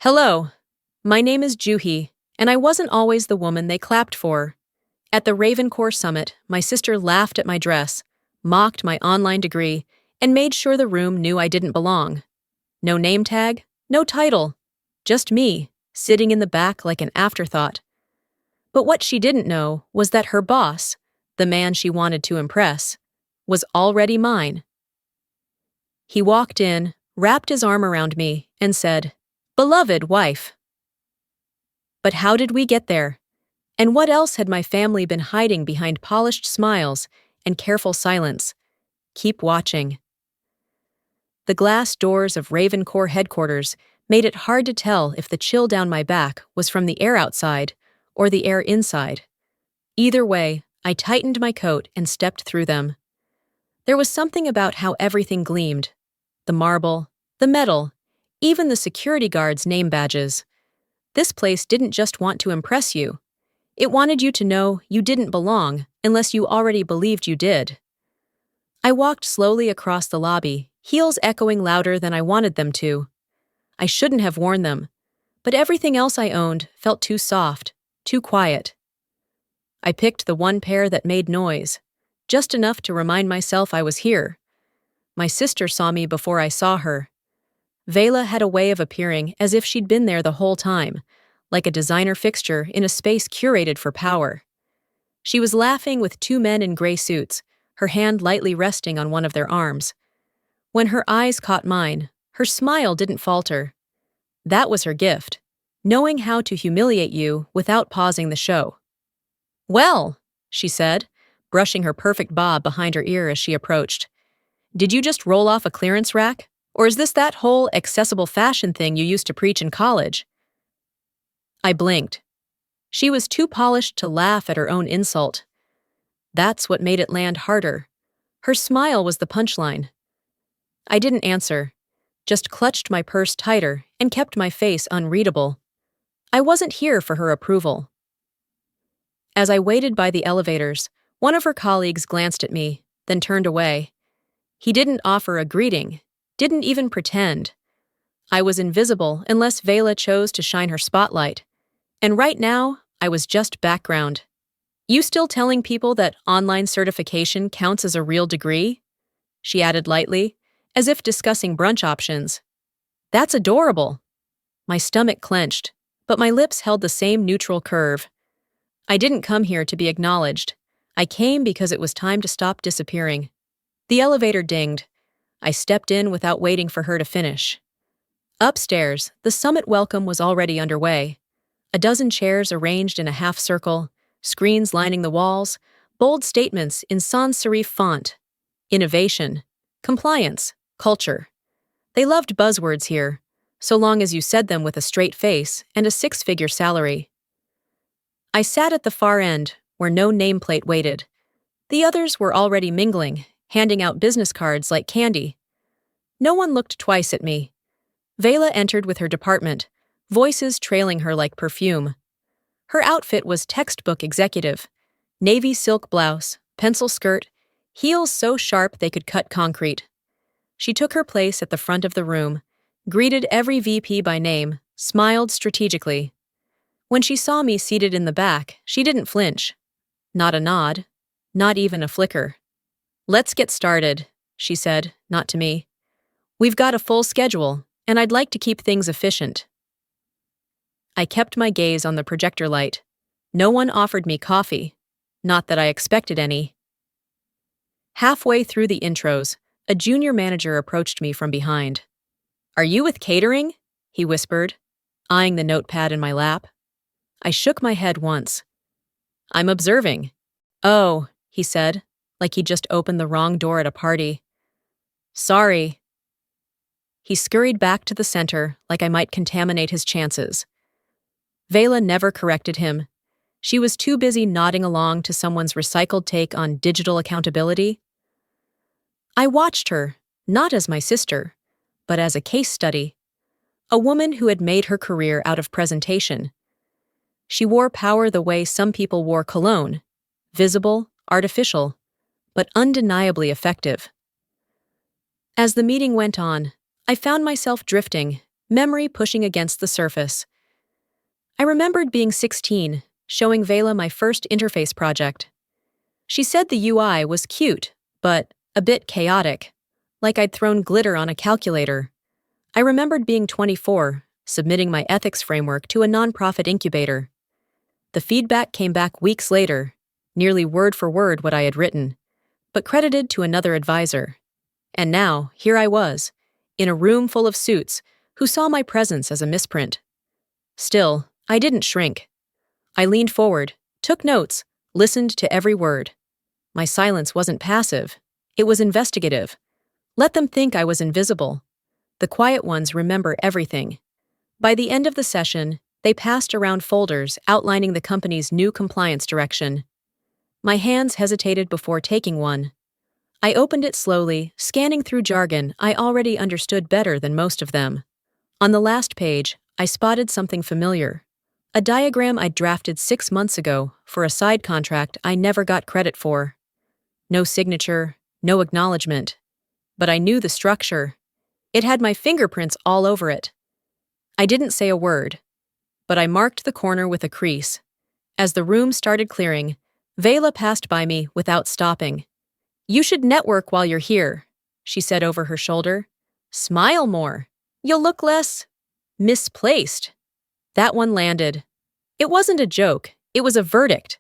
Hello, my name is Juhi, and I wasn't always the woman they clapped for. At the Ravencore Summit, my sister laughed at my dress, mocked my online degree, and made sure the room knew I didn't belong. No name tag, no title, just me, sitting in the back like an afterthought. But what she didn't know was that her boss, the man she wanted to impress, was already mine. He walked in, wrapped his arm around me, and said, "Beloved wife." But how did we get there? And what else had my family been hiding behind polished smiles and careful silence? Keep watching. The glass doors of Ravencore headquarters made it hard to tell if the chill down my back was from the air outside or the air inside. Either way, I tightened my coat and stepped through them. There was something about how everything gleamed. The marble, the metal, even the security guards' name badges. This place didn't just want to impress you. It wanted you to know you didn't belong unless you already believed you did. I walked slowly across the lobby, heels echoing louder than I wanted them to. I shouldn't have worn them, but everything else I owned felt too soft, too quiet. I picked the one pair that made noise, just enough to remind myself I was here. My sister saw me before I saw her. Vela had a way of appearing as if she'd been there the whole time, like a designer fixture in a space curated for power. She was laughing with two men in gray suits, her hand lightly resting on one of their arms. When her eyes caught mine, her smile didn't falter. That was her gift, knowing how to humiliate you without pausing the show. "Well," she said, brushing her perfect bob behind her ear as she approached. "Did you just roll off a clearance rack? Or is this that whole accessible fashion thing you used to preach in college?" I blinked. She was too polished to laugh at her own insult. That's what made it land harder. Her smile was the punchline. I didn't answer, just clutched my purse tighter and kept my face unreadable. I wasn't here for her approval. As I waited by the elevators, one of her colleagues glanced at me, then turned away. He didn't offer a greeting, didn't even pretend. I was invisible unless Vela chose to shine her spotlight. And right now, I was just background. "You still telling people that online certification counts as a real degree?" She added lightly, as if discussing brunch options. "That's adorable." My stomach clenched, but my lips held the same neutral curve. I didn't come here to be acknowledged. I came because it was time to stop disappearing. The elevator dinged. I stepped in without waiting for her to finish. Upstairs, the summit welcome was already underway. A dozen chairs arranged in a half circle, screens lining the walls, bold statements in sans serif font. Innovation, compliance, culture. They loved buzzwords here, so long as you said them with a straight face and a six-figure salary. I sat at the far end, where no nameplate waited. The others were already mingling, handing out business cards like candy. No one looked twice at me. Vela entered with her department, voices trailing her like perfume. Her outfit was textbook executive. Navy silk blouse, pencil skirt, heels so sharp they could cut concrete. She took her place at the front of the room, greeted every VP by name, smiled strategically. When she saw me seated in the back, she didn't flinch. Not a nod, not even a flicker. "Let's get started," she said, not to me. "We've got a full schedule, and I'd like to keep things efficient." I kept my gaze on the projector light. No one offered me coffee. Not that I expected any. Halfway through the intros, a junior manager approached me from behind. "Are you with catering?" he whispered, eyeing the notepad in my lap. I shook my head once. "I'm observing." "Oh," he said, like he'd just opened the wrong door at a party. "Sorry." He scurried back to the center like I might contaminate his chances. Vela never corrected him. She was too busy nodding along to someone's recycled take on digital accountability. I watched her, not as my sister, but as a case study. A woman who had made her career out of presentation. She wore power the way some people wore cologne, visible, artificial, but undeniably effective. As the meeting went on, I found myself drifting, memory pushing against the surface. I remembered being 16, showing Vela my first interface project. She said the UI was cute, but a bit chaotic, like I'd thrown glitter on a calculator. I remembered being 24, submitting my ethics framework to a nonprofit incubator. The feedback came back weeks later, nearly word for word what I had written, but credited to another advisor. And now, here I was, in a room full of suits who saw my presence as a misprint. Still, I didn't shrink. I leaned forward, took notes, listened to every word. My silence wasn't passive. It was investigative. Let them think I was invisible. The quiet ones remember everything. By the end of the session, they passed around folders outlining the company's new compliance direction. My hands hesitated before taking one. I opened it slowly, scanning through jargon I already understood better than most of them. On the last page, I spotted something familiar. A diagram I'd drafted 6 months ago for a side contract I never got credit for. No signature, no acknowledgement. But I knew the structure. It had my fingerprints all over it. I didn't say a word, but I marked the corner with a crease. As the room started clearing, Vela passed by me without stopping. "You should network while you're here," she said over her shoulder. "Smile more. You'll look less misplaced." That one landed. It wasn't a joke, it was a verdict.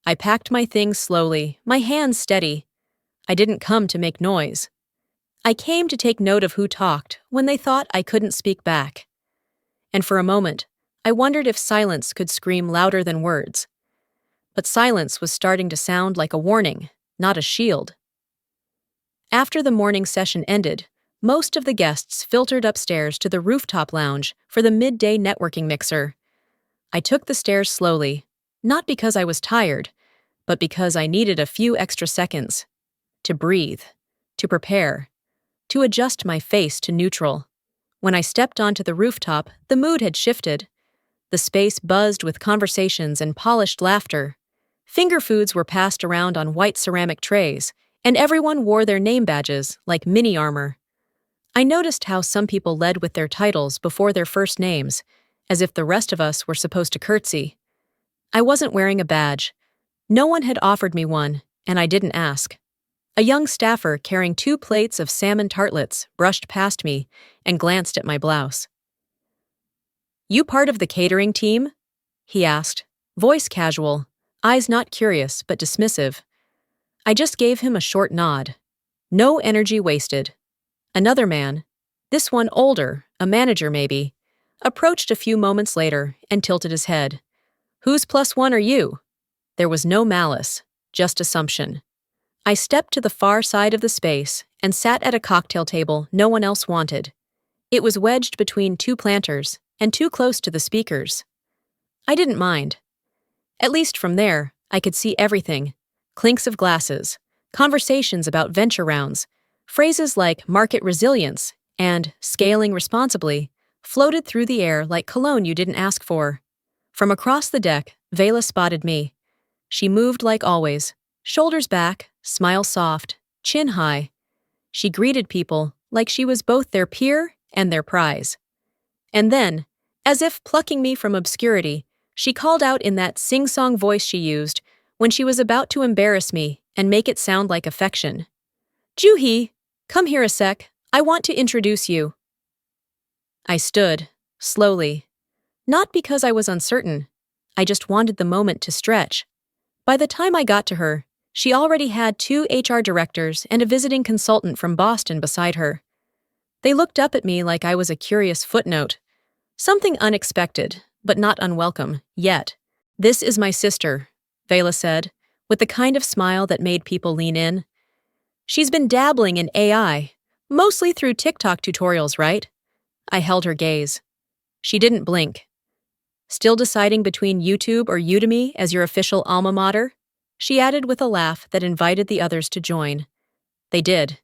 I packed my things slowly, my hands steady. I didn't come to make noise. I came to take note of who talked when they thought I couldn't speak back. And for a moment, I wondered if silence could scream louder than words. But silence was starting to sound like a warning, not a shield. After the morning session ended, most of the guests filtered upstairs to the rooftop lounge for the midday networking mixer. I took the stairs slowly, not because I was tired, but because I needed a few extra seconds. To breathe, to prepare, to adjust my face to neutral. When I stepped onto the rooftop, the mood had shifted. The space buzzed with conversations and polished laughter. Finger foods were passed around on white ceramic trays, and everyone wore their name badges like mini armor. I noticed how some people led with their titles before their first names, as if the rest of us were supposed to curtsy. I wasn't wearing a badge. No one had offered me one, and I didn't ask. A young staffer carrying 2 plates of salmon tartlets brushed past me and glanced at my blouse. "You part of the catering team?" he asked, voice casual, eyes not curious but dismissive. I just gave him a short nod. No energy wasted. Another man, this one older, a manager maybe, approached a few moments later and tilted his head. "Whose +1 are you?" There was no malice, just assumption. I stepped to the far side of the space and sat at a cocktail table no one else wanted. It was wedged between 2 planters and too close to the speakers. I didn't mind. At least from there, I could see everything. Clinks of glasses, conversations about venture rounds, phrases like market resilience and scaling responsibly floated through the air like cologne you didn't ask for. From across the deck, Vela spotted me. She moved like always, shoulders back, smile soft, chin high. She greeted people like she was both their peer and their prize. And then, as if plucking me from obscurity, she called out in that sing-song voice she used when she was about to embarrass me and make it sound like affection. "Juhi, come here a sec. I want to introduce you." I stood, slowly. Not because I was uncertain. I just wanted the moment to stretch. By the time I got to her, she already had 2 HR directors and a visiting consultant from Boston beside her. They looked up at me like I was a curious footnote. Something unexpected, but not unwelcome, yet. "This is my sister," Vela said, with the kind of smile that made people lean in. "She's been dabbling in AI, mostly through TikTok tutorials, right?" I held her gaze. She didn't blink. "Still deciding between YouTube or Udemy as your official alma mater?" she added with a laugh that invited the others to join. They did.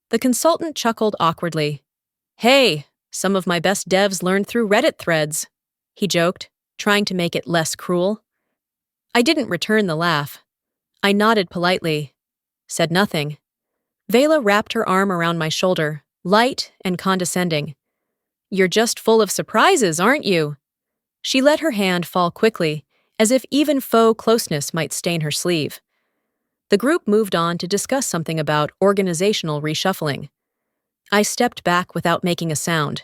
The consultant chuckled awkwardly. "Hey, some of my best devs learned through Reddit threads," he joked, trying to make it less cruel. I didn't return the laugh. I nodded politely, said nothing. Vela wrapped her arm around my shoulder, light and condescending. You're just full of surprises, aren't you? She let her hand fall quickly, as if even faux closeness might stain her sleeve. The group moved on to discuss something about organizational reshuffling. I stepped back without making a sound.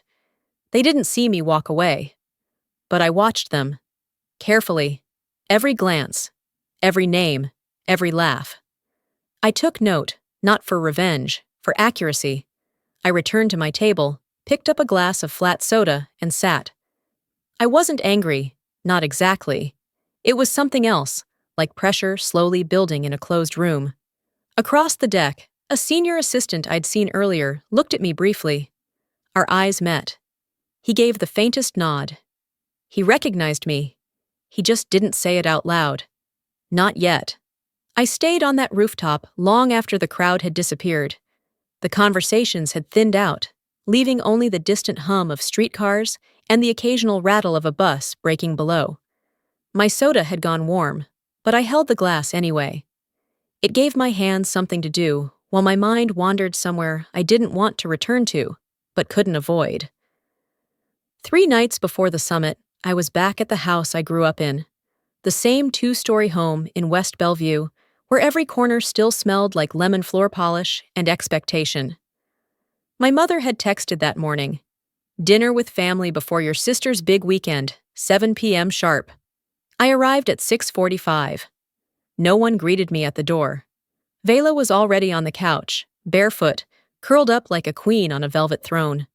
They didn't see me walk away. But I watched them, carefully, every glance, every name, every laugh. I took note, not for revenge, for accuracy. I returned to my table, picked up a glass of flat soda, and sat. I wasn't angry, not exactly. It was something else, like pressure slowly building in a closed room. Across the deck, a senior assistant I'd seen earlier looked at me briefly. Our eyes met. He gave the faintest nod. He recognized me. He just didn't say it out loud. Not yet. I stayed on that rooftop long after the crowd had disappeared. The conversations had thinned out, leaving only the distant hum of streetcars and the occasional rattle of a bus braking below. My soda had gone warm, but I held the glass anyway. It gave my hands something to do, while my mind wandered somewhere I didn't want to return to, but couldn't avoid. 3 nights before the summit, I was back at the house I grew up in, the same 2-story home in West Bellevue, where every corner still smelled like lemon floor polish and expectation. My mother had texted that morning, "Dinner with family before your sister's big weekend, 7 p.m. sharp." I arrived at 6:45. No one greeted me at the door. Vela was already on the couch, barefoot, curled up like a queen on a velvet throne.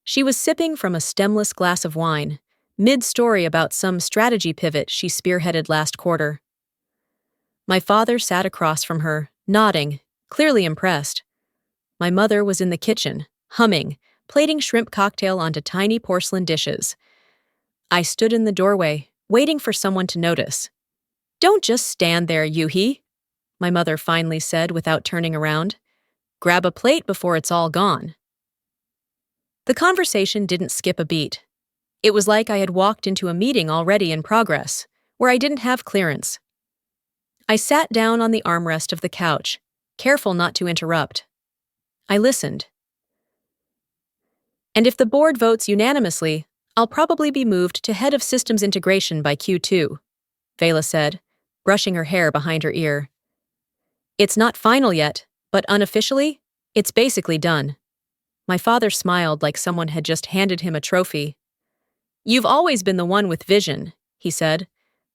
She was sipping from a stemless glass of wine, mid-story about some strategy pivot she spearheaded last quarter. My father sat across from her, nodding, clearly impressed. My mother was in the kitchen, humming, plating shrimp cocktail onto tiny porcelain dishes. I stood in the doorway, waiting for someone to notice. "Don't just stand there, Yuhi," my mother finally said without turning around. "Grab a plate before it's all gone." The conversation didn't skip a beat. It was like I had walked into a meeting already in progress, where I didn't have clearance. I sat down on the armrest of the couch, careful not to interrupt. I listened. "And if the board votes unanimously, I'll probably be moved to head of systems integration by Q2, Vela said, brushing her hair behind her ear. "It's not final yet, but unofficially, it's basically done." My father smiled like someone had just handed him a trophy. "You've always been the one with vision," he said.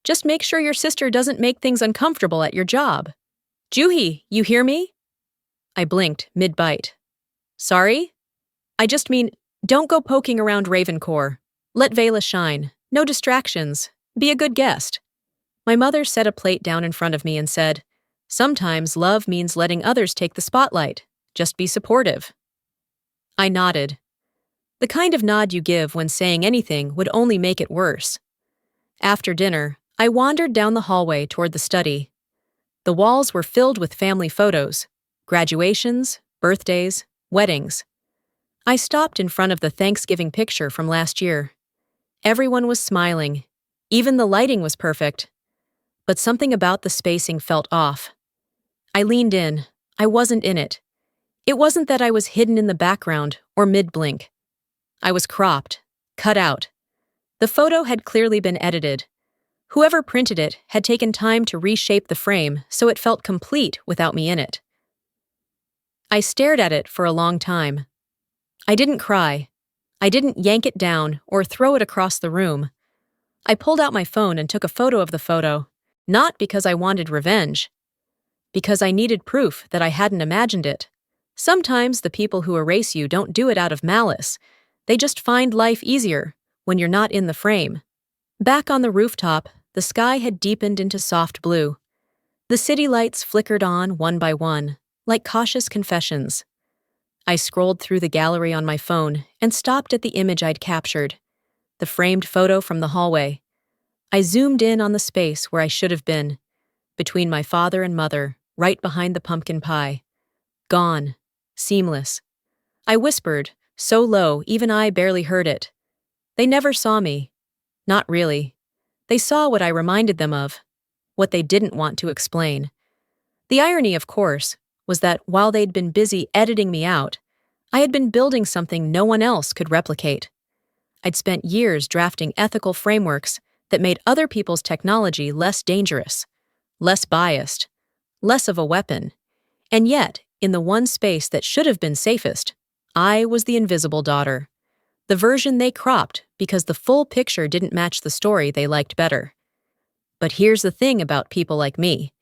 "Just make sure your sister doesn't make things uncomfortable at your job. Juhi, you hear me?" I blinked, mid-bite. "Sorry? I just mean, don't go poking around Ravencore. Let Vela shine. No distractions. Be a good guest." My mother set a plate down in front of me and said, "Sometimes love means letting others take the spotlight. Just be supportive." I nodded. The kind of nod you give when saying anything would only make it worse. After dinner, I wandered down the hallway toward the study. The walls were filled with family photos, graduations, birthdays, weddings. I stopped in front of the Thanksgiving picture from last year. Everyone was smiling. Even the lighting was perfect. But something about the spacing felt off. I leaned in. I wasn't in it. It wasn't that I was hidden in the background or mid-blink. I was cropped, cut out. The photo had clearly been edited. Whoever printed it had taken time to reshape the frame so it felt complete without me in it. I stared at it for a long time. I didn't cry. I didn't yank it down or throw it across the room. I pulled out my phone and took a photo of the photo, not because I wanted revenge, because I needed proof that I hadn't imagined it. Sometimes the people who erase you don't do it out of malice. They just find life easier when you're not in the frame. Back on the rooftop, the sky had deepened into soft blue. The city lights flickered on one by one, like cautious confessions. I scrolled through the gallery on my phone and stopped at the image I'd captured, the framed photo from the hallway. I zoomed in on the space where I should have been, between my father and mother, right behind the pumpkin pie. Gone. Seamless. I whispered, so low even I barely heard it. They never saw me. Not really. They saw what I reminded them of, what they didn't want to explain. The irony, of course, was that while they'd been busy editing me out, I had been building something no one else could replicate. I'd spent years drafting ethical frameworks that made other people's technology less dangerous, less biased, less of a weapon. And yet, in the one space that should have been safest, I was the invisible daughter. The version they cropped because the full picture didn't match the story they liked better. But here's the thing about people like me.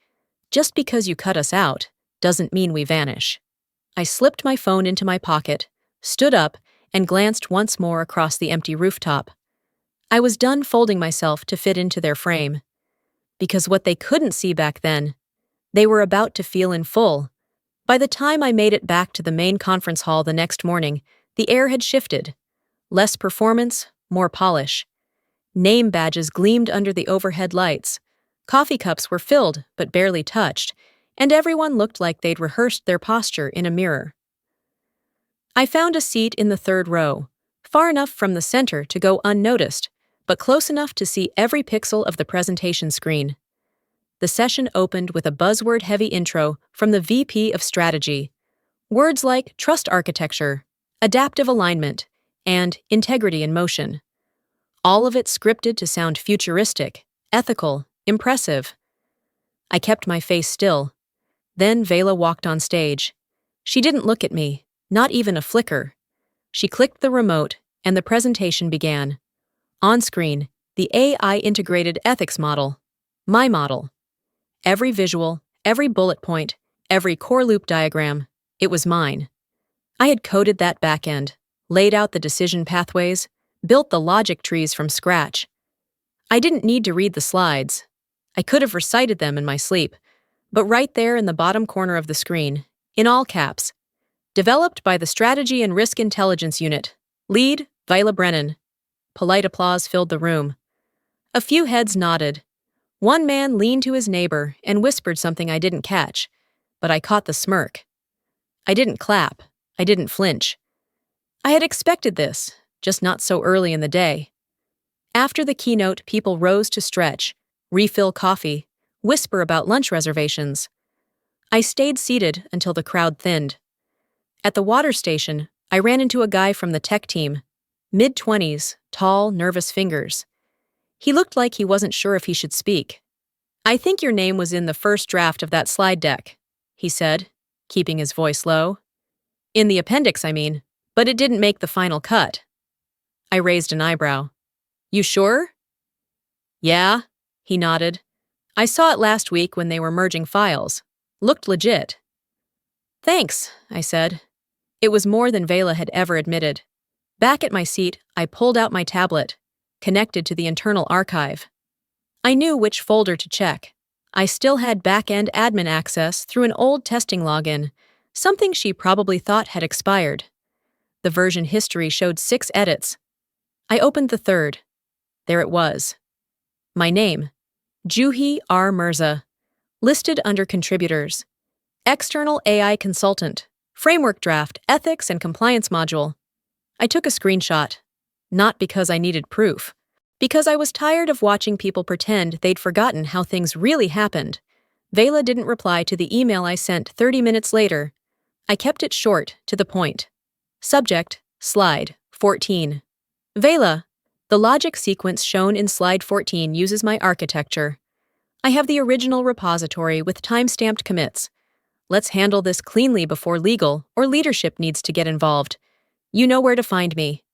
Just because you cut us out doesn't mean we vanish. I slipped my phone into my pocket, stood up, and glanced once more across the empty rooftop. I was done folding myself to fit into their frame. Because what they couldn't see back then, they were about to feel in full. By the time I made it back to the main conference hall the next morning, the air had shifted. Less performance, more polish. Name badges gleamed under the overhead lights. Coffee cups were filled but barely touched, and everyone looked like they'd rehearsed their posture in a mirror. I found a seat in the third row, far enough from the center to go unnoticed, but close enough to see every pixel of the presentation screen. The session opened with a buzzword-heavy intro from the VP of Strategy. Words like trust architecture, adaptive alignment, and integrity in motion. All of it scripted to sound futuristic, ethical, impressive. I kept my face still. Then Vela walked on stage. She didn't look at me, not even a flicker. She clicked the remote, and the presentation began. On screen, the AI-integrated ethics model. My model. Every visual, every bullet point, every core loop diagram, it was mine. I had coded that backend, laid out the decision pathways, built the logic trees from scratch. I didn't need to read the slides. I could have recited them in my sleep, but right there in the bottom corner of the screen, in all caps, developed by the Strategy and Risk Intelligence Unit, lead, Vila Brennan. Polite applause filled the room. A few heads nodded. One man leaned to his neighbor and whispered something I didn't catch, but I caught the smirk. I didn't clap. I didn't flinch. I had expected this, just not so early in the day. After the keynote, people rose to stretch, refill coffee, whisper about lunch reservations. I stayed seated until the crowd thinned. At the water station, I ran into a guy from the tech team, mid-20s, tall, nervous fingers. He looked like he wasn't sure if he should speak. "I think your name was in the first draft of that slide deck," he said, keeping his voice low. "In the appendix, I mean, but it didn't make the final cut." I raised an eyebrow. "You sure?" "Yeah," he nodded. "I saw it last week when they were merging files. Looked legit." "Thanks," I said. It was more than Vela had ever admitted. Back at my seat, I pulled out my tablet, connected to the internal archive. I knew which folder to check. I still had back-end admin access through an old testing login, something she probably thought had expired. The version history showed 6 edits. I opened the third. There it was. My name, Juhi R. Mirza, listed under contributors. External AI consultant, framework draft, ethics and compliance module. I took a screenshot, not because I needed proof, because I was tired of watching people pretend they'd forgotten how things really happened. Vela didn't reply to the email I sent 30 minutes later. I kept it short, to the point. Subject, slide 14. Vela, the logic sequence shown in slide 14 uses my architecture. I have the original repository with time-stamped commits. Let's handle this cleanly before legal or leadership needs to get involved. You know where to find me.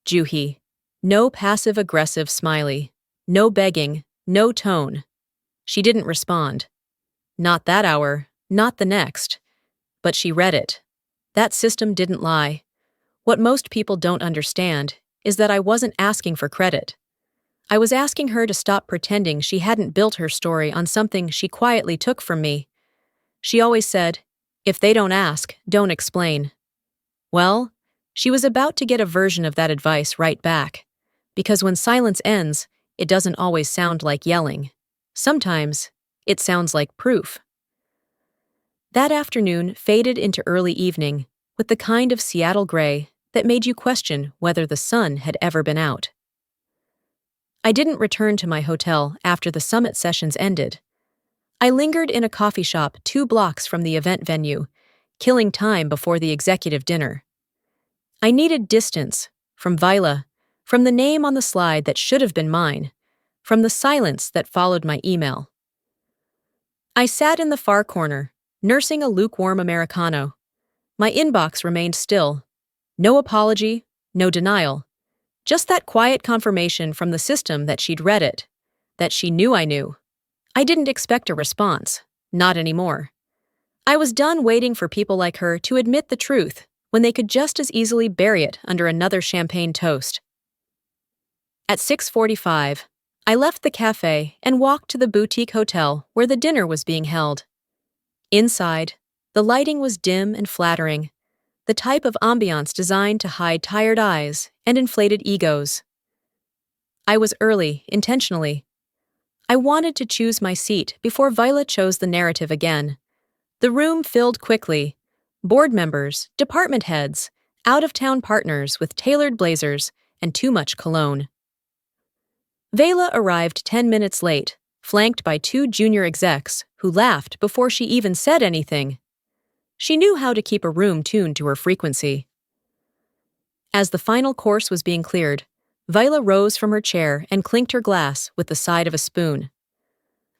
Juhi. No passive-aggressive smiley. No begging. No tone. She didn't respond. Not that hour. Not the next. But she read it. That system didn't lie. What most people don't understand is that I wasn't asking for credit. I was asking her to stop pretending she hadn't built her story on something she quietly took from me. She always said, "If they don't ask, don't explain." Well, she was about to get a version of that advice right back. Because when silence ends, it doesn't always sound like yelling. Sometimes, it sounds like proof. That afternoon faded into early evening, with the kind of Seattle gray that made you question whether the sun had ever been out. I didn't return to my hotel after the summit sessions ended. I lingered in a coffee shop 2 blocks from the event venue, killing time before the executive dinner. I needed distance from Vila, from the name on the slide that should have been mine, from the silence that followed my email. I sat in the far corner, nursing a lukewarm Americano. My inbox remained still. No apology, no denial. Just that quiet confirmation from the system that she'd read it, that she knew I knew. I didn't expect a response, not anymore. I was done waiting for people like her to admit the truth when they could just as easily bury it under another champagne toast. At 6:45, I left the cafe and walked to the boutique hotel where the dinner was being held. Inside, the lighting was dim and flattering, the type of ambiance designed to hide tired eyes and inflated egos. I was early, intentionally. I wanted to choose my seat before Violet chose the narrative again. The room filled quickly. Board members, department heads, out-of-town partners with tailored blazers and too much cologne. Vela arrived 10 minutes late, flanked by 2 junior execs who laughed before she even said anything. She knew how to keep a room tuned to her frequency. As the final course was being cleared, Viola rose from her chair and clinked her glass with the side of a spoon.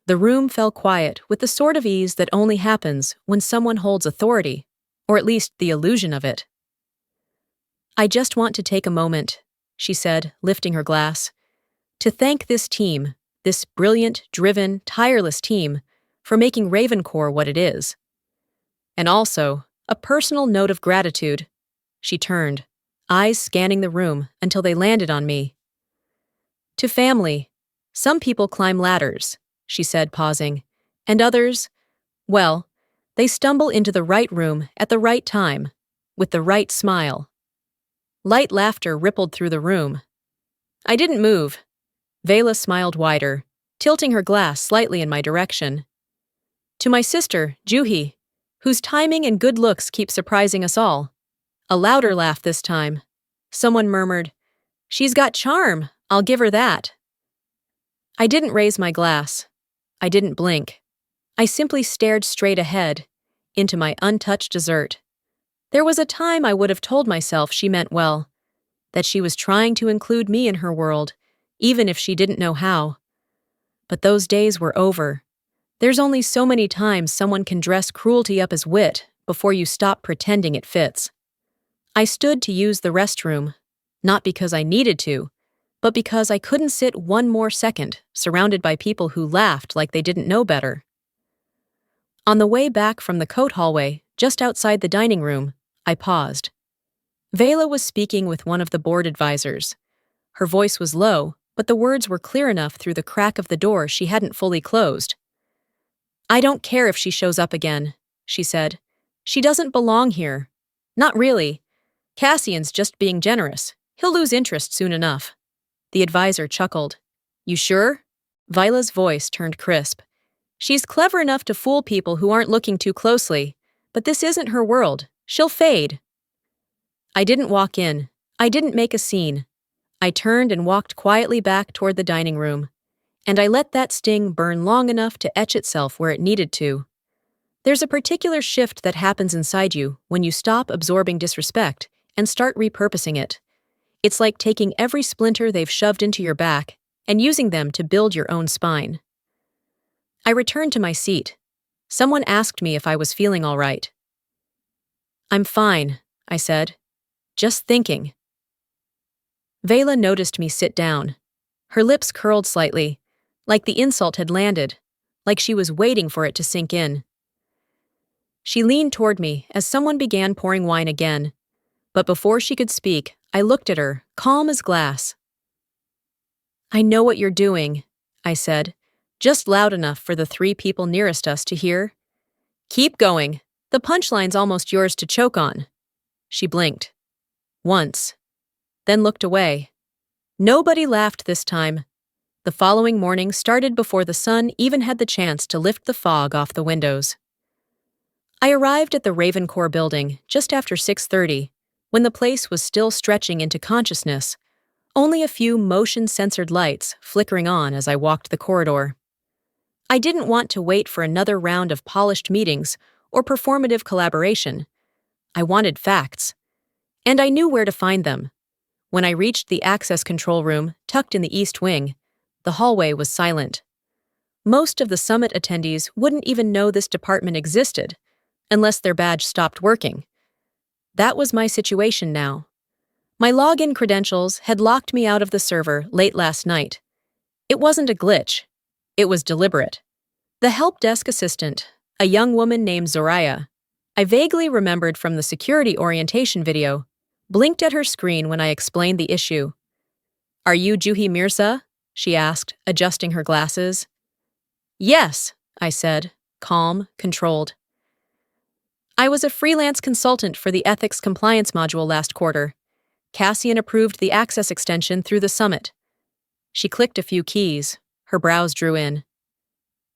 The room fell quiet with the sort of ease that only happens when someone holds authority, or at least the illusion of it. "I just want to take a moment," she said, lifting her glass, "to thank this team, this brilliant, driven, tireless team, for making Ravencore what it is. And also, a personal note of gratitude." She turned, eyes scanning the room until they landed on me. "To family. Some people climb ladders," she said, pausing, "and others, well, they stumble into the right room at the right time, with the right smile." Light laughter rippled through the room. I didn't move. Vela smiled wider, tilting her glass slightly in my direction. "To my sister, Juhi, whose timing and good looks keep surprising us all." A louder laugh this time. Someone murmured, "She's got charm, I'll give her that." I didn't raise my glass. I didn't blink. I simply stared straight ahead, into my untouched dessert. There was a time I would have told myself she meant well, that she was trying to include me in her world, even if she didn't know how. But those days were over. There's only so many times someone can dress cruelty up as wit before you stop pretending it fits. I stood to use the restroom, not because I needed to, but because I couldn't sit one more second surrounded by people who laughed like they didn't know better. On the way back from the coat hallway, just outside the dining room, I paused. Vela was speaking with one of the board advisors. Her voice was low, but the words were clear enough through the crack of the door she hadn't fully closed. "I don't care if she shows up again," she said. "She doesn't belong here. Not really. Cassian's just being generous. He'll lose interest soon enough." The advisor chuckled. "You sure?" Vila's voice turned crisp. "She's clever enough to fool people who aren't looking too closely, but this isn't her world. She'll fade." I didn't walk in. I didn't make a scene. I turned and walked quietly back toward the dining room, and I let that sting burn long enough to etch itself where it needed to. There's a particular shift that happens inside you when you stop absorbing disrespect and start repurposing it. It's like taking every splinter they've shoved into your back and using them to build your own spine. I returned to my seat. Someone asked me if I was feeling all right. "I'm fine," I said. "Just thinking." Vela noticed me sit down. Her lips curled slightly, like the insult had landed, like she was waiting for it to sink in. She leaned toward me as someone began pouring wine again, but before she could speak, I looked at her, calm as glass. "I know what you're doing," I said, just loud enough for the 3 people nearest us to hear. "Keep going. The punchline's almost yours to choke on." She blinked. Once. Then looked away. Nobody laughed this time. The following morning started before the sun even had the chance to lift the fog off the windows. I arrived at the Ravencore building just after 6:30, when the place was still stretching into consciousness, only a few motion-censored lights flickering on as I walked the corridor. I didn't want to wait for another round of polished meetings or performative collaboration. I wanted facts. And I knew where to find them. When I reached the access control room, tucked in the east wing, the hallway was silent. Most of the summit attendees wouldn't even know this department existed, unless their badge stopped working. That was my situation now. My login credentials had locked me out of the server late last night. It wasn't a glitch. It was deliberate. The help desk assistant, a young woman named Zoraya, I vaguely remembered from the security orientation video, blinked at her screen when I explained the issue. "Are you Juhi Mirza?" she asked, adjusting her glasses. "Yes," I said, calm, controlled. "I was a freelance consultant for the ethics compliance module last quarter. Cassian approved the access extension through the summit." She clicked a few keys. Her brows drew in.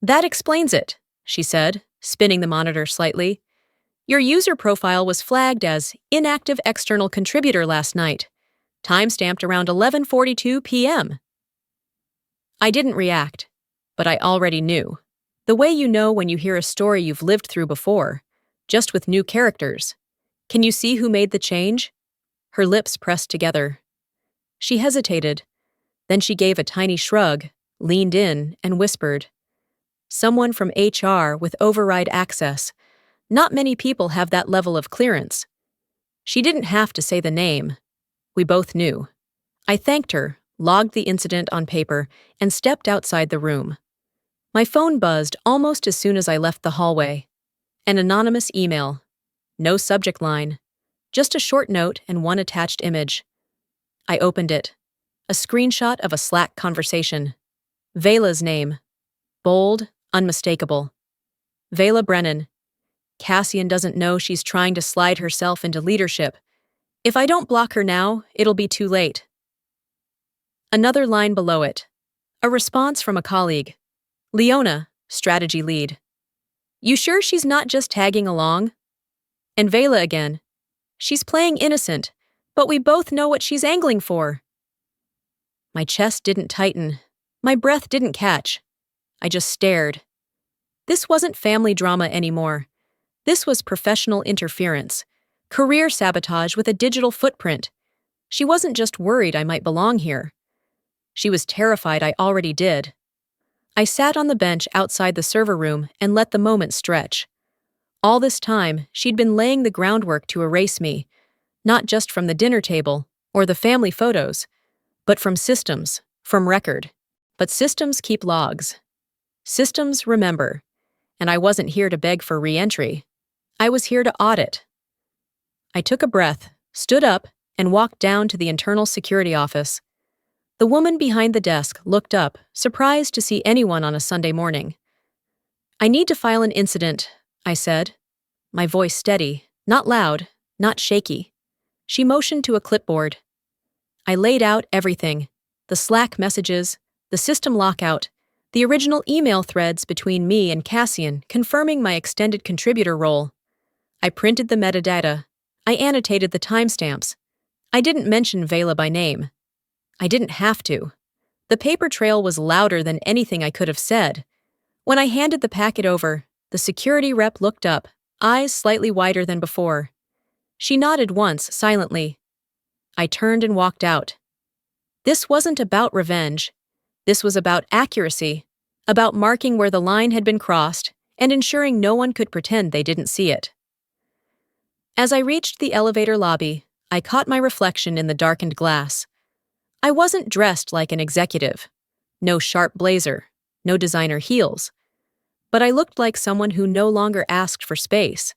"That explains it," she said, spinning the monitor slightly. "Your user profile was flagged as inactive external contributor last night, timestamped around 11:42 p.m. I didn't react, but I already knew. The way you know when you hear a story you've lived through before, just with new characters. "Can you see who made the change?" Her lips pressed together. She hesitated. Then she gave a tiny shrug, leaned in, and whispered, "Someone from HR with override access. Not many people have that level of clearance." She didn't have to say the name. We both knew. I thanked her, logged the incident on paper, and stepped outside the room. My phone buzzed almost as soon as I left the hallway. An anonymous email. No subject line. Just a short note and one attached image. I opened it. A screenshot of a Slack conversation. Vela's name. Bold, unmistakable. Vela Brennan. "Cassian doesn't know she's trying to slide herself into leadership. If I don't block her now, it'll be too late." Another line below it. A response from a colleague. "Leona, strategy lead. You sure she's not just tagging along?" And Vela again. "She's playing innocent, but we both know what she's angling for." My chest didn't tighten. My breath didn't catch. I just stared. This wasn't family drama anymore. This was professional interference. Career sabotage with a digital footprint. She wasn't just worried I might belong here. She was terrified I already did. I sat on the bench outside the server room and let the moment stretch. All this time, she'd been laying the groundwork to erase me, not just from the dinner table or the family photos, but from systems, from record. But systems keep logs. Systems remember. And I wasn't here to beg for re-entry. I was here to audit. I took a breath, stood up, and walked down to the internal security office. The woman behind the desk looked up, surprised to see anyone on a Sunday morning. "I need to file an incident," I said, my voice steady, not loud, not shaky. She motioned to a clipboard. I laid out everything, the Slack messages, the system lockout, the original email threads between me and Cassian confirming my extended contributor role. I printed the metadata. I annotated the timestamps. I didn't mention Vela by name. I didn't have to. The paper trail was louder than anything I could have said. When I handed the packet over, the security rep looked up, eyes slightly wider than before. She nodded once, silently. I turned and walked out. This wasn't about revenge. This was about accuracy, about marking where the line had been crossed and ensuring no one could pretend they didn't see it. As I reached the elevator lobby, I caught my reflection in the darkened glass. I wasn't dressed like an executive. No sharp blazer, no designer heels. But I looked like someone who no longer asked for space.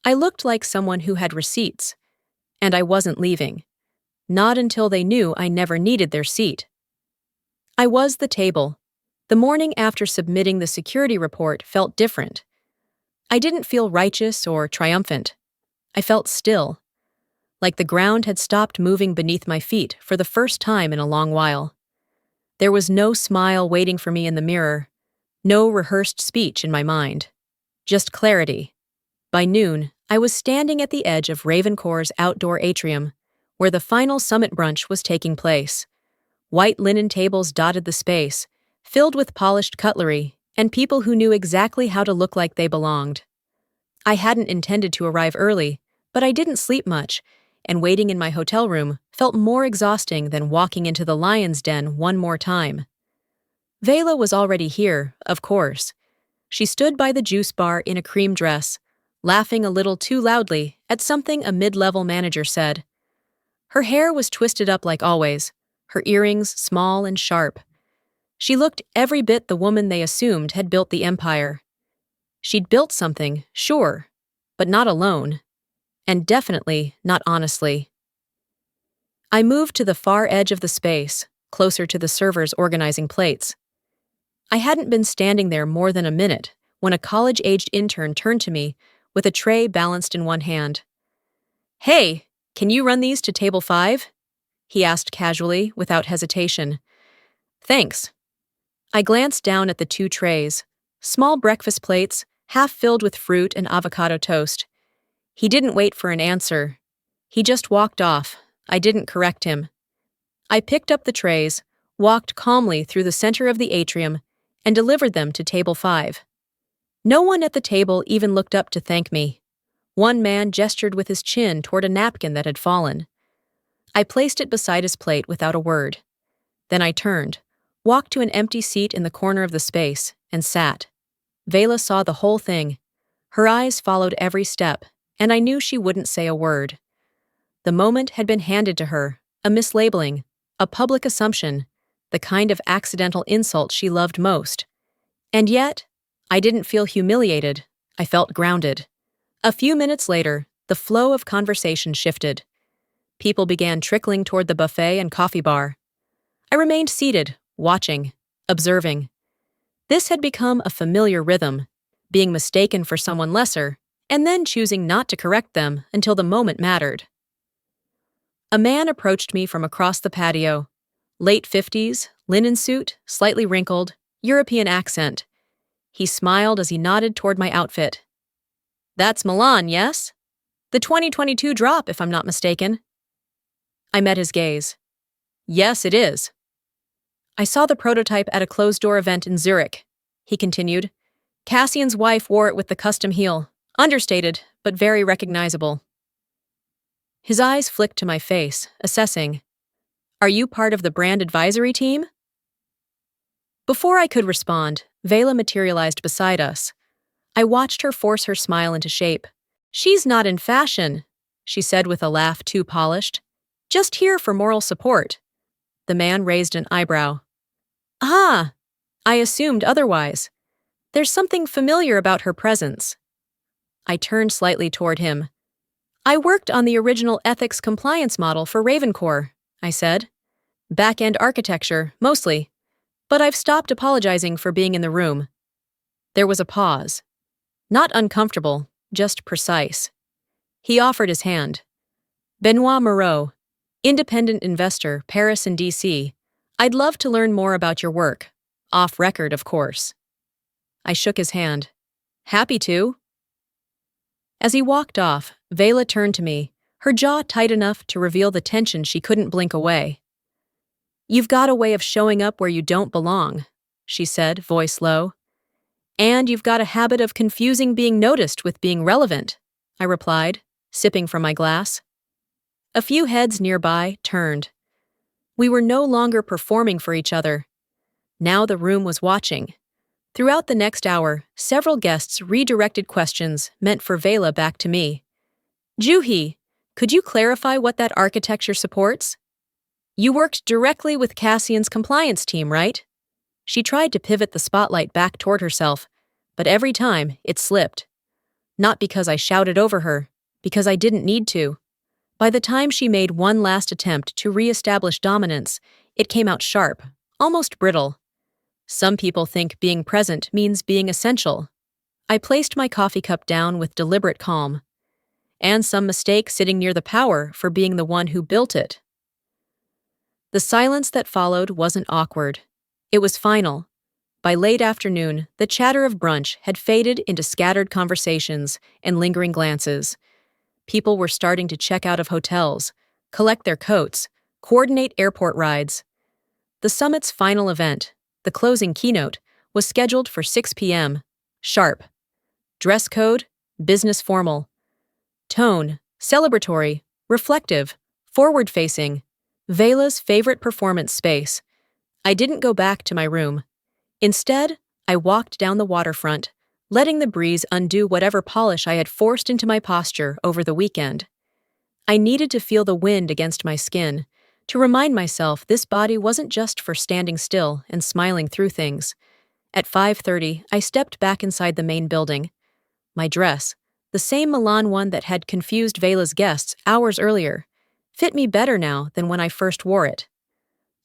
I looked like someone who had receipts. And I wasn't leaving. Not until they knew I never needed their seat. I was the table. The morning after submitting the security report felt different. I didn't feel righteous or triumphant. I felt still, like the ground had stopped moving beneath my feet for the first time in a long while. There was no smile waiting for me in the mirror, no rehearsed speech in my mind. Just clarity. By noon, I was standing at the edge of Ravencore's outdoor atrium, where the final summit brunch was taking place. White linen tables dotted the space, filled with polished cutlery and people who knew exactly how to look like they belonged. I hadn't intended to arrive early, but I didn't sleep much, and waiting in my hotel room felt more exhausting than walking into the lion's den one more time. Vela was already here, of course. She stood by the juice bar in a cream dress, laughing a little too loudly at something a mid-level manager said. Her hair was twisted up like always, her earrings small and sharp. She looked every bit the woman they assumed had built the empire. She'd built something, sure, but not alone, and definitely not honestly. I moved to the far edge of the space, closer to the servers organizing plates. I hadn't been standing there more than a minute when a college-aged intern turned to me with a tray balanced in one hand. "Hey, can you run these to table 5?" he asked casually, without hesitation. "Thanks." I glanced down at the 2 trays, small breakfast plates, half filled with fruit and avocado toast. He didn't wait for an answer. He just walked off. I didn't correct him. I picked up the trays, walked calmly through the center of the atrium, and delivered them to table 5. No one at the table even looked up to thank me. One man gestured with his chin toward a napkin that had fallen. I placed it beside his plate without a word. Then I turned, walked to an empty seat in the corner of the space, and sat. Vela saw the whole thing. Her eyes followed every step, and I knew she wouldn't say a word. The moment had been handed to her, a mislabeling, a public assumption, the kind of accidental insult she loved most. And yet, I didn't feel humiliated. I felt grounded. A few minutes later, the flow of conversation shifted. People began trickling toward the buffet and coffee bar. I remained seated, watching, observing. This had become a familiar rhythm, being mistaken for someone lesser, and then choosing not to correct them until the moment mattered. A man approached me from across the patio. Late 50s, linen suit, slightly wrinkled, European accent. He smiled as he nodded toward my outfit. "That's Milan, yes? The 2022 drop, if I'm not mistaken." I met his gaze. "Yes, it is." "I saw the prototype at a closed-door event in Zurich," he continued. "Cassian's wife wore it with the custom heel. Understated, but very recognizable." His eyes flicked to my face, assessing. "Are you part of the brand advisory team?" Before I could respond, Vela materialized beside us. I watched her force her smile into shape. "She's not in fashion," she said with a laugh too polished. "Just here for moral support." The man raised an eyebrow. "Ah, I assumed otherwise. There's something familiar about her presence." I turned slightly toward him. "I worked on the original ethics compliance model for Ravencore," I said. "Back-end architecture, mostly. But I've stopped apologizing for being in the room." There was a pause. Not uncomfortable, just precise. He offered his hand. "Benoit Moreau, independent investor, Paris and DC. I'd love to learn more about your work. Off record, of course." I shook his hand. "Happy to." As he walked off, Vela turned to me, her jaw tight enough to reveal the tension she couldn't blink away. "You've got a way of showing up where you don't belong," she said, voice low. "And you've got a habit of confusing being noticed with being relevant," I replied, sipping from my glass. A few heads nearby turned. We were no longer performing for each other. Now the room was watching. Throughout the next hour, several guests redirected questions meant for Vela back to me. "Juhi, could you clarify what that architecture supports? You worked directly with Cassian's compliance team, right?" She tried to pivot the spotlight back toward herself, but every time it slipped. Not because I shouted over her, because I didn't need to. By the time she made one last attempt to re-establish dominance, it came out sharp, almost brittle. "Some people think being present means being essential." I placed my coffee cup down with deliberate calm. "And some mistake sitting near the power for being the one who built it." The silence that followed wasn't awkward. It was final. By late afternoon, the chatter of brunch had faded into scattered conversations and lingering glances. People were starting to check out of hotels, collect their coats, coordinate airport rides. The summit's final event, the closing keynote, was scheduled for 6 p.m. Sharp. Dress code, business formal. Tone, celebratory, reflective, forward-facing, Vela's favorite performance space. I didn't go back to my room. Instead, I walked down the waterfront, letting the breeze undo whatever polish I had forced into my posture over the weekend. I needed to feel the wind against my skin, to remind myself this body wasn't just for standing still and smiling through things. At 5:30, I stepped back inside the main building. My dress, the same Milan one that had confused Vela's guests hours earlier, fit me better now than when I first wore it.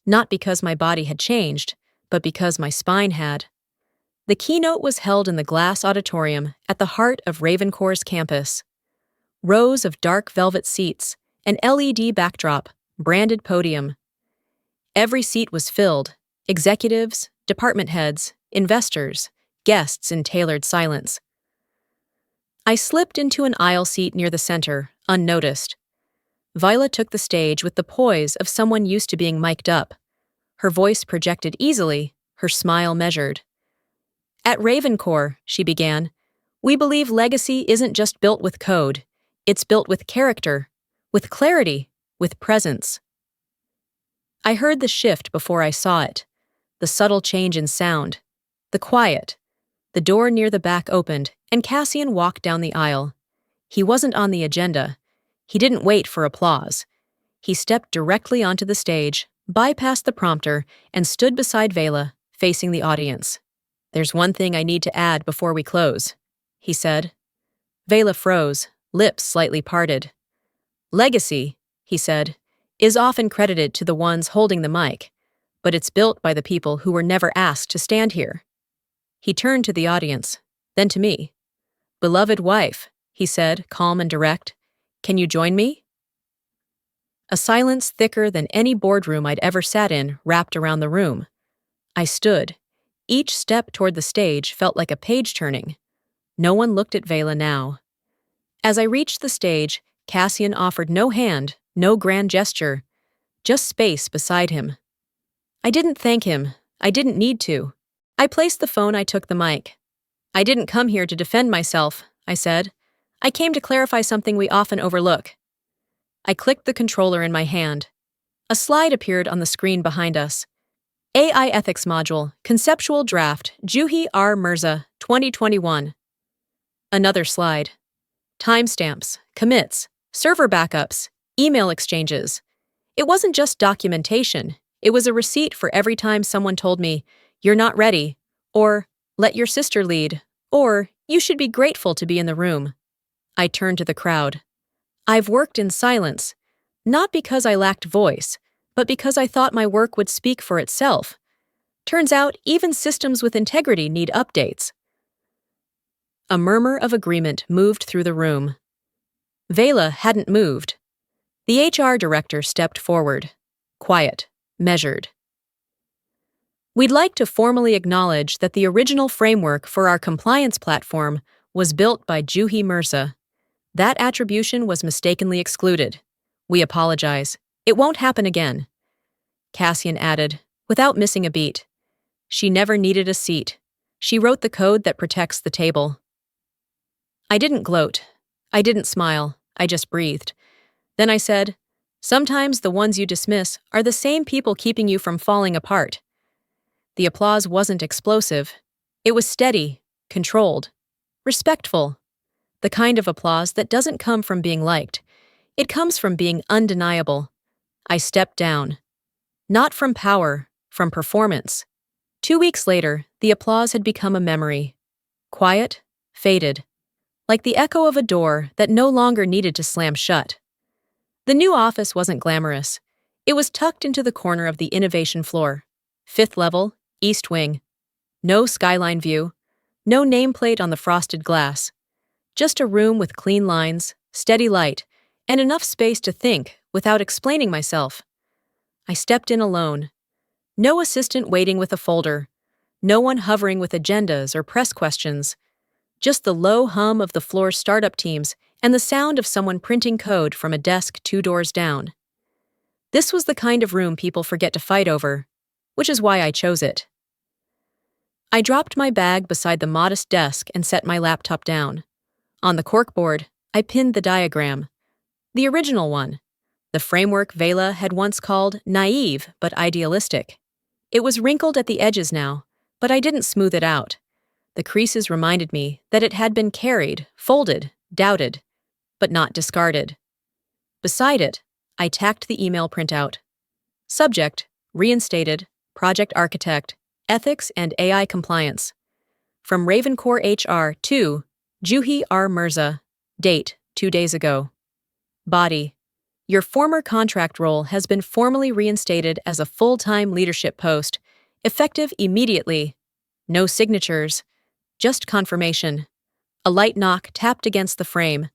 Not because my body had changed, but because my spine had. The keynote was held in the glass auditorium at the heart of Ravencore's campus. Rows of dark velvet seats, an LED backdrop, branded podium. Every seat was filled, executives, department heads, investors, guests in tailored silence. I slipped into an aisle seat near the center, unnoticed. Viola took the stage with the poise of someone used to being mic'd up. Her voice projected easily, her smile measured. At Ravencore, she began, we believe legacy isn't just built with code. It's built with character, with clarity, with presence. I heard the shift before I saw it, the subtle change in sound, the quiet. The door near the back opened, and Cassian walked down the aisle. He wasn't on the agenda. He didn't wait for applause. He stepped directly onto the stage, bypassed the prompter, and stood beside Vela, facing the audience. There's one thing I need to add before we close, he said. Vela froze, lips slightly parted. Legacy, he said, is often credited to the ones holding the mic, but it's built by the people who were never asked to stand here. He turned to the audience, then to me. Beloved wife, he said, calm and direct, can you join me? A silence thicker than any boardroom I'd ever sat in wrapped around the room. I stood. Each step toward the stage felt like a page turning. No one looked at Vela now. As I reached the stage, Cassian offered no hand, no grand gesture, just space beside him. I didn't thank him. I didn't need to. I placed the phone, I took the mic. I didn't come here to defend myself, I said. I came to clarify something we often overlook. I clicked the controller in my hand. A slide appeared on the screen behind us. AI Ethics Module, Conceptual Draft, Juhi R. Mirza, 2021. Another slide. Timestamps, commits, server backups, email exchanges. It wasn't just documentation. It was a receipt for every time someone told me, you're not ready, or let your sister lead, or you should be grateful to be in the room. I turned to the crowd. I've worked in silence, not because I lacked voice, but because I thought my work would speak for itself. Turns out even systems with integrity need updates. A murmur of agreement moved through the room. Vela hadn't moved. The HR director stepped forward, quiet, measured. We'd like to formally acknowledge that the original framework for our compliance platform was built by Juhi Mirza. That attribution was mistakenly excluded. We apologize. It won't happen again. Cassian added, without missing a beat. She never needed a seat. She wrote the code that protects the table. I didn't gloat. I didn't smile. I just breathed. Then I said, sometimes the ones you dismiss are the same people keeping you from falling apart. The applause wasn't explosive. It was steady, controlled, respectful. The kind of applause that doesn't come from being liked. It comes from being undeniable. I stepped down. Not from power, from performance. 2 weeks later, the applause had become a memory. Quiet, faded. Like the echo of a door that no longer needed to slam shut. The new office wasn't glamorous. It was tucked into the corner of the innovation floor. 5th level, East Wing. No skyline view. No nameplate on the frosted glass. Just a room with clean lines, steady light, and enough space to think without explaining myself. I stepped in alone. No assistant waiting with a folder. No one hovering with agendas or press questions. Just the low hum of the floor's startup teams and the sound of someone printing code from a desk 2 doors down. This was the kind of room people forget to fight over, which is why I chose it. I dropped my bag beside the modest desk and set my laptop down. On the corkboard, I pinned the diagram. The original one. The framework Vela had once called naive but idealistic. It was wrinkled at the edges now, but I didn't smooth it out. The creases reminded me that it had been carried, folded, doubted, but not discarded. Beside it, I tacked the email printout. Subject, reinstated, project architect, ethics and AI compliance. From Ravencore HR to Juhi R. Mirza. Date, 2 days ago. Body. Your former contract role has been formally reinstated as a full-time leadership post, effective immediately. No signatures, just confirmation. A light knock tapped against the frame.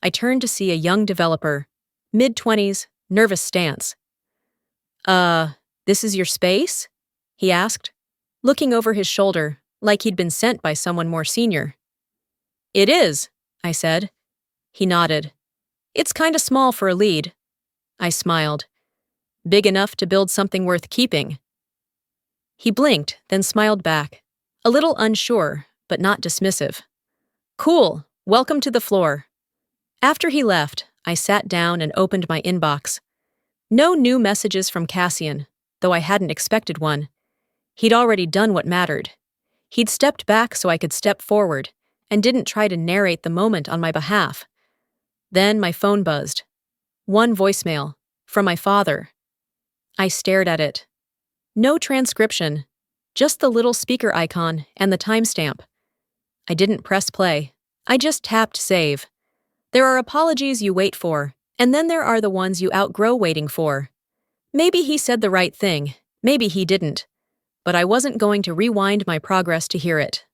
I turned to see a young developer, mid-20s, nervous stance. This is your space?" he asked, looking over his shoulder like he'd been sent by someone more senior. "It is," I said. He nodded. "It's kinda small for a lead." I smiled. "Big enough to build something worth keeping." He blinked, then smiled back, a little unsure, but not dismissive. "Cool, welcome to the floor." After he left, I sat down and opened my inbox. No new messages from Cassian, though I hadn't expected one. He'd already done what mattered. He'd stepped back so I could step forward, and didn't try to narrate the moment on my behalf. Then my phone buzzed. One voicemail, from my father. I stared at it. No transcription, just the little speaker icon and the timestamp. I didn't press play. I just tapped save. There are apologies you wait for, and then there are the ones you outgrow waiting for. Maybe he said the right thing, maybe he didn't. But I wasn't going to rewind my progress to hear it.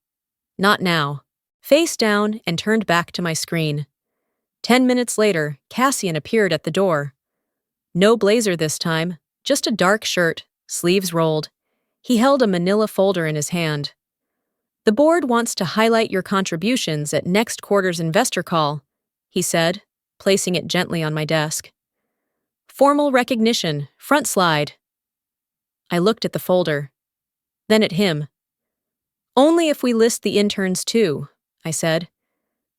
Not now. Face down and turned back to my screen. 10 minutes later, Cassian appeared at the door. No blazer this time, just a dark shirt, sleeves rolled. He held a manila folder in his hand. "The board wants to highlight your contributions at next quarter's investor call," he said, placing it gently on my desk. "Formal recognition, front slide." I looked at the folder, then at him. "Only if we list the interns too," I said.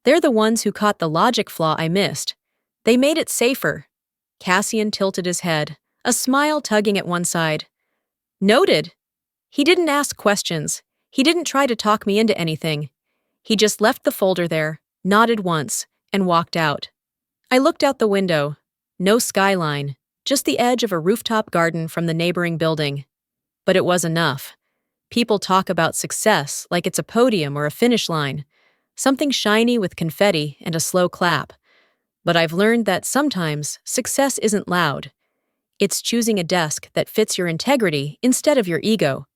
"They're the ones who caught the logic flaw I missed. They made it safer." Cassian tilted his head, a smile tugging at one side. "Noted." He didn't ask questions. He didn't try to talk me into anything. He just left the folder there, nodded once, and walked out. I looked out the window. No skyline, just the edge of a rooftop garden from the neighboring building. But it was enough. People talk about success like it's a podium or a finish line, something shiny with confetti and a slow clap. But I've learned that sometimes success isn't loud. It's choosing a desk that fits your integrity instead of your ego.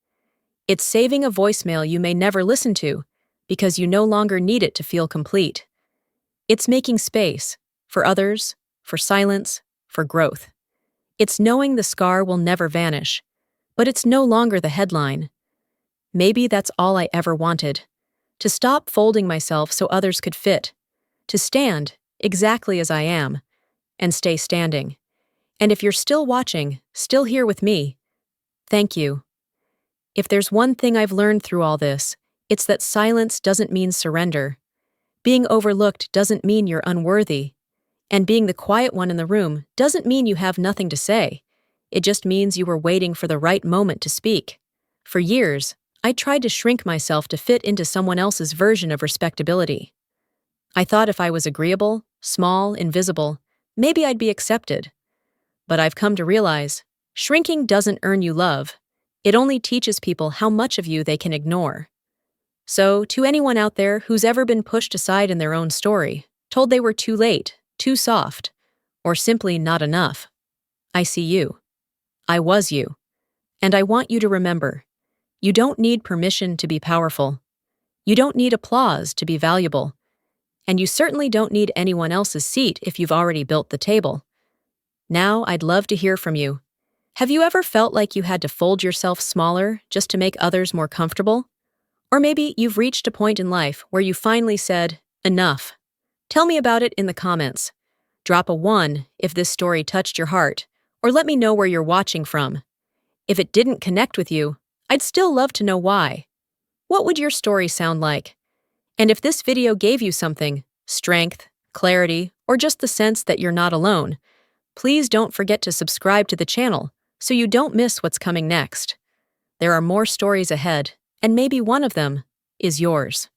It's saving a voicemail you may never listen to because you no longer need it to feel complete. It's making space for others, for silence, for growth. It's knowing the scar will never vanish, but it's no longer the headline. Maybe that's all I ever wanted. To stop folding myself so others could fit. To stand exactly as I am, and stay standing. And if you're still watching, still here with me, thank you. If there's one thing I've learned through all this, it's that silence doesn't mean surrender. Being overlooked doesn't mean you're unworthy. And being the quiet one in the room doesn't mean you have nothing to say. It just means you were waiting for the right moment to speak. For years, I tried to shrink myself to fit into someone else's version of respectability. I thought if I was agreeable, small, invisible, maybe I'd be accepted. But I've come to realize, shrinking doesn't earn you love. It only teaches people how much of you they can ignore. So, to anyone out there who's ever been pushed aside in their own story, told they were too late, too soft, or simply not enough, I see you. I was you. And I want you to remember, you don't need permission to be powerful. You don't need applause to be valuable. And you certainly don't need anyone else's seat if you've already built the table. Now I'd love to hear from you. Have you ever felt like you had to fold yourself smaller just to make others more comfortable? Or maybe you've reached a point in life where you finally said, enough. Tell me about it in the comments. Drop a 1 if this story touched your heart, or let me know where you're watching from. If it didn't connect with you, I'd still love to know why. What would your story sound like? And if this video gave you something, strength, clarity, or just the sense that you're not alone, Please don't forget to subscribe to the channel so you don't miss what's coming next. There are more stories ahead, and maybe one of them is yours.